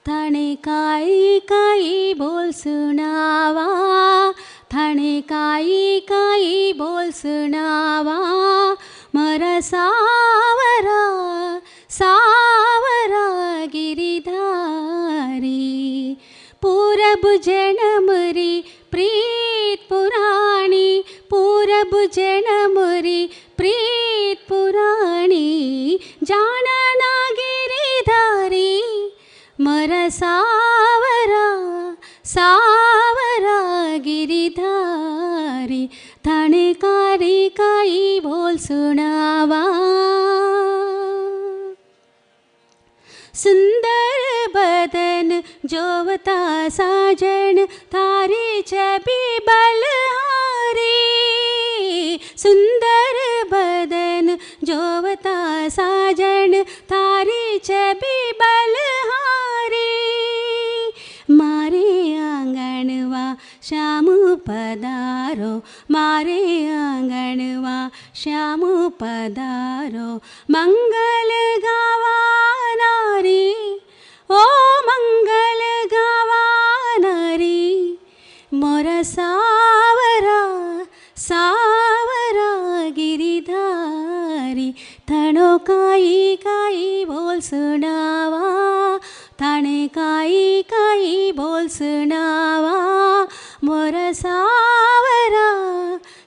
थाने काई काई बोल सुनावा, थाने काई काई बोल सुनावा, मरा सावरा सावरा गिरिधारी, पूरब जनमरी प्रीत पुराणी, पूरब जनमरी प्रीत पुराणी, जानना गिरिधारी मरा सावरा सावरा गिरिधारी, थाने कारी काई बोल सुनावा। सुंदर बदन जोवता साजन, थारी छवि बलहारी, सुंदर बदन जोवता साजन, थारी छवि बलहारी, मारे आंगणवा श्याम पधारो, मारे आंगणवा श्याम पधारो, मंगल गावा नारी, ओ मंगल गावा नारी, मोरा सावरा सावरा गिरिधारी, थानो काई काई बोल सुनावा, थाने काई काई बोल सुनावा, मोरा सावरा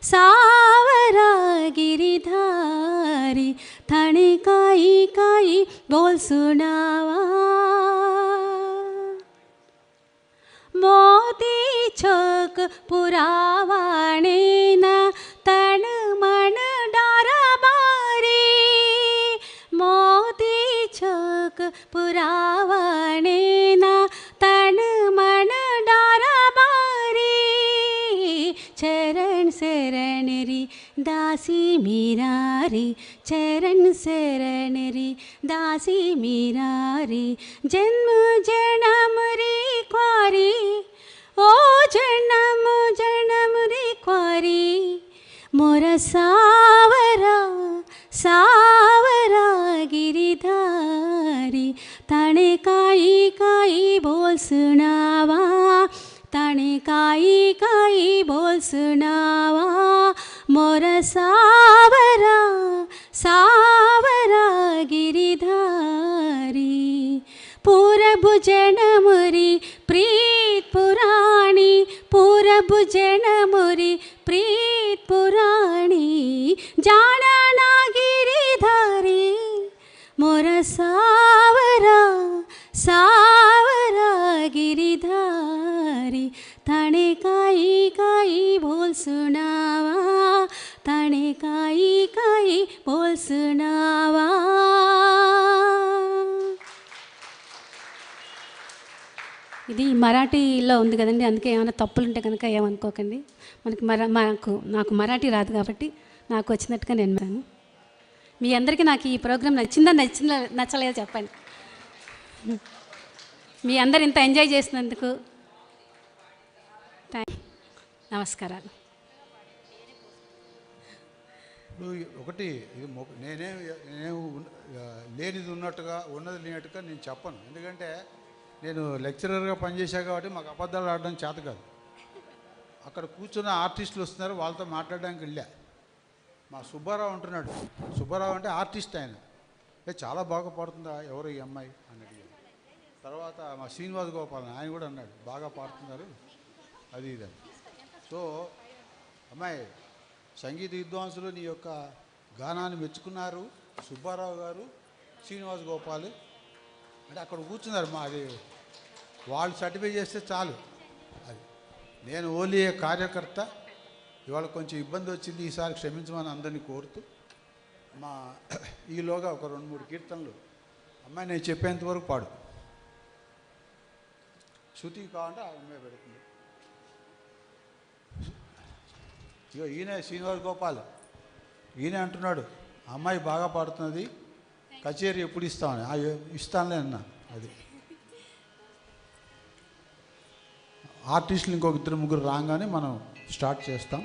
सावरा गिरिधारी, थाने काई काई बोल सुनावा। मोती छोक पुरावाणे ना तन मन डाराबारी, मोती छोक पुरावाणे ना तन मन डाराबारी, चरण शरण री दासी मीरारी, चरण शरण री दासी मीरारी, जन्म जन्म री ख्वारी, ओ जन्म जन्म री ख्वारी, मोरा सावरा सावरा गिरिधारी, थाने काई काई बोल सुनावा, थाने काई काई बोल सुनावा, मोरा सावरा सावरा गिरिधारी, पूरब जनमरी प्रीत पुराणी, पूरब जनमरी प्रीत पुराणी, जानना गिरिधारी मोरा सावरा सावरा गिरिधारी, थाने काई काई बोल सुनावा, थाने काई काई बोल सुनावा। ఇది మరాఠీలో ఉంది కదండి, అందుకే ఏమైనా తప్పులు ఉంటే కనుక ఏమనుకోకండి. నాకు మరాఠీ రాదు కాబట్టి నాకు వచ్చినట్టుగా నేను విన్నాను. మీ అందరికీ నాకు ఈ ప్రోగ్రాం నచ్చలేదో చెప్పండి. మీ అందరు ఇంత ఎంజాయ్ చేసినందుకు నమస్కారాలు. ఒకటి నేనే లేనిది ఉన్నట్టుగా ఉన్నది లేనట్టుగా నేను చెప్పను. ఎందుకంటే నేను లెక్చరర్గా పనిచేశాను కాబట్టి మాకు అబద్ధాలు ఆడడం చేత కాదు. అక్కడ కూర్చున్న ఆర్టిస్టులు వస్తున్నారు, వాళ్ళతో మాట్లాడడానికి వెళ్ళా. మా సుబ్బారావు అంటున్నాడు, సుబ్బారావు అంటే ఆర్టిస్ట్ ఆయన, చాలా బాగా పాడుతుందా ఎవరు ఈ అమ్మాయి అని అడిగాడు. తర్వాత మా శ్రీనివాస్ గోపాల్ ఆయన కూడా అన్నాడు బాగా పాడుతున్నారు అది ఇది. సో అమ్మాయి సంగీత విద్వాంసులు నీ యొక్క గానాన్ని మెచ్చుకున్నారు సుబ్బారావు గారు, శ్రీనివాస్ గోపాల్ అంటే అక్కడ కూర్చున్నారు. అది వాళ్ళు సర్టిఫై చేస్తే చాలు. అది నేను ఓన్లీ కార్యకర్త. ఇవాళ కొంచెం ఇబ్బంది వచ్చింది, ఈసారి క్షమించమని అందరినీ కోరుతూ ఈలోగా ఒక 2-3 కీర్తనలు అమ్మాయి నేను చెప్పేంతవరకు పాడు. శృతి కావాలంటే ఆ అమ్మాయి పెడుతుంది. ఇగో ఈయన శ్రీనివాస్ గోపాల్ ఈయన అంటున్నాడు అమ్మాయి బాగా పాడుతున్నది, కచేరీ ఎప్పుడు ఇస్తామని. ఇస్తానులే అన్నా. అది ఆర్టిస్టులు ఇంకొక 2-3 రాగానే మనం స్టార్ట్ చేస్తాం.